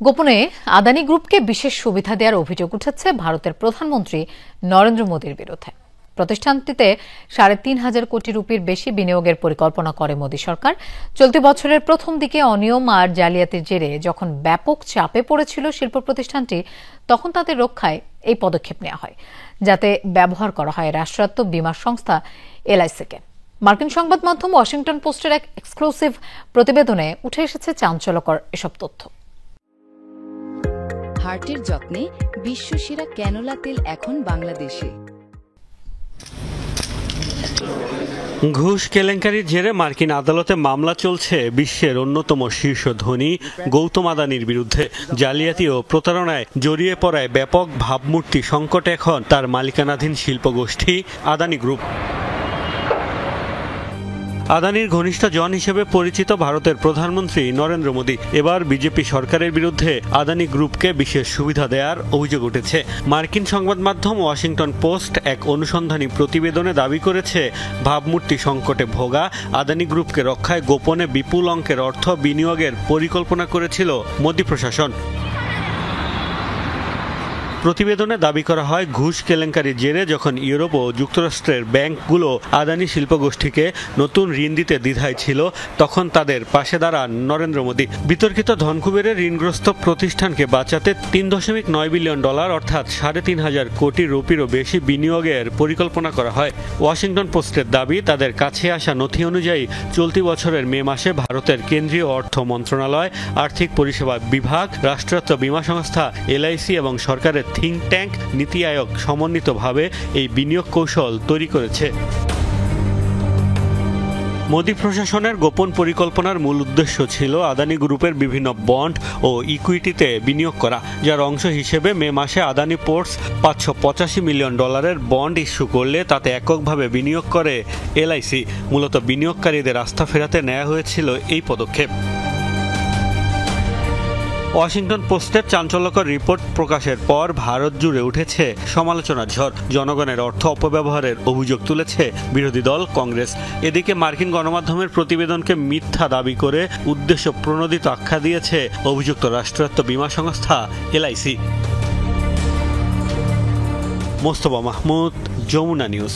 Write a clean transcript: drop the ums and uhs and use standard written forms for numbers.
গোপনে আদানি গ্রুপকে বিশেষ সুবিধা দেওয়ার অভিযোগ উঠেছে ভারতের প্রধানমন্ত্রী নরেন্দ্র মোদীর বিরুদ্ধে। প্রতিষ্ঠানটিতে ৩,৫০০ কোটি রুপির বেশি বিনিয়োগের পরিকল্পনা করে মোদী সরকার। চলতি বছরের প্রথম দিকে অনিয়ম আর জালিয়াতির জেরে যখন ব্যাপক চাপে পড়েছিল শিল্প প্রতিষ্ঠানটি, তখন তাদের রক্ষায় এই পদক্ষেপ নেওয়া হয়, যাতে ব্যবহার করা হয় রাষ্ট্রায়ত্ত বীমা সংস্থা এলআইসিকে। মার্কিন সংবাদ মাধ্যম ওয়াশিংটন পোস্টের এক এক্সক্লুসিভ প্রতিবেদনে উঠে এসেছে চাঞ্চল্যকর এসব তথ্য। হার্টের যত্নে বিশ্বসেরা ক্যানোলা তেল এখন বাংলাদেশে। ঘুষ কেলেঙ্কারির জেরে মার্কিন আদালতে মামলা চলছে বিশ্বের অন্যতম শীর্ষ ধনী গৌতম আদানির বিরুদ্ধে। জালিয়াতি ও প্রতারণায় জড়িয়ে পড়ায় ব্যাপক ভাবমূর্তি সংকটে এখন তার মালিকানাধীন শিল্পগোষ্ঠী আদানি গ্রুপ। আদানির ঘনিষ্ঠ জন হিসেবে পরিচিত ভারতের প্রধানমন্ত্রী নরেন্দ্র মোদী এবার বিজেপি সরকারের বিরুদ্ধে আদানি গ্রুপকে বিশেষ সুবিধা দেওয়ার অভিযোগ উঠেছে। মার্কিন সংবাদ মাধ্যম ওয়াশিংটন পোস্ট এক অনুসন্ধানী প্রতিবেদনে দাবি করেছে, ভাবমূর্তি সংকটে ভোগা আদানি গ্রুপকে রক্ষায় গোপনে বিপুল অঙ্কের অর্থ বিনিয়োগের পরিকল্পনা করেছিল মোদী প্রশাসন। প্রতিবেদনে দাবি করা হয়, ঘুষ কেলেঙ্কারির জেরে যখন ইউরোপ ও যুক্তরাষ্ট্রের ব্যাংকগুলো আদানি শিল্পগোষ্ঠীকে নতুন ঋণ দিতে দ্বিধায় ছিল, তখন তাদের পাশে দাঁড়ান নরেন্দ্র মোদী। বিতর্কিত ধনকুবেরের ঋণগ্রস্ত প্রতিষ্ঠানকে বাঁচাতে $3.9 বিলিয়ন অর্থাৎ ৩,৫০০ কোটি রুপিরও বেশি বিনিয়োগের পরিকল্পনা করা হয়। ওয়াশিংটন পোস্টের দাবি, তাদের কাছে আসা নথি অনুযায়ী চলতি বছরের মে মাসে ভারতের কেন্দ্রীয় অর্থ মন্ত্রণালয়, আর্থিক পরিষেবা বিভাগ, রাষ্ট্রায়ত্ত বীমা সংস্থা এলআইসি এবং সরকারের থিঙ্ক ট্যাঙ্ক নীতি আয়োগ সমন্বিতভাবে এই বিনিয়োগ কৌশল তৈরি করেছে। মোদী প্রশাসনের গোপন পরিকল্পনার মূল উদ্দেশ্য ছিল আদানি গ্রুপের বিভিন্ন বন্ড ও ইকুইটিতে বিনিয়োগ করা, যার অংশ হিসেবে মে মাসে Adani ports $৫৮৫ million bond issue করলে তাতে এককভাবে বিনিয়োগ করে এলআইসি। মূলত বিনিয়োগকারীদের আস্থা ফেরাতে নেওয়া হয়েছিল এই পদক্ষেপ। ওয়াশিংটন পোস্টের চাঞ্চল্যকর রিপোর্ট প্রকাশের পর ভারত জুড়ে উঠেছে সমালোচনার ঝড়। জনগণের অর্থ অপব্যবহারের অভিযোগ তুলেছে বিরোধী দল কংগ্রেস। এদিকে মার্কিন গণমাধ্যমের প্রতিবেদনকে মিথ্যা দাবি করে উদ্দেশ্য প্রণোদিত আখ্যা দিয়েছে অভিযুক্ত রাষ্ট্রায়ত্ত বীমা সংস্থা এলআইসি। মোস্তফা মাহমুদ, যমুনা নিউজ।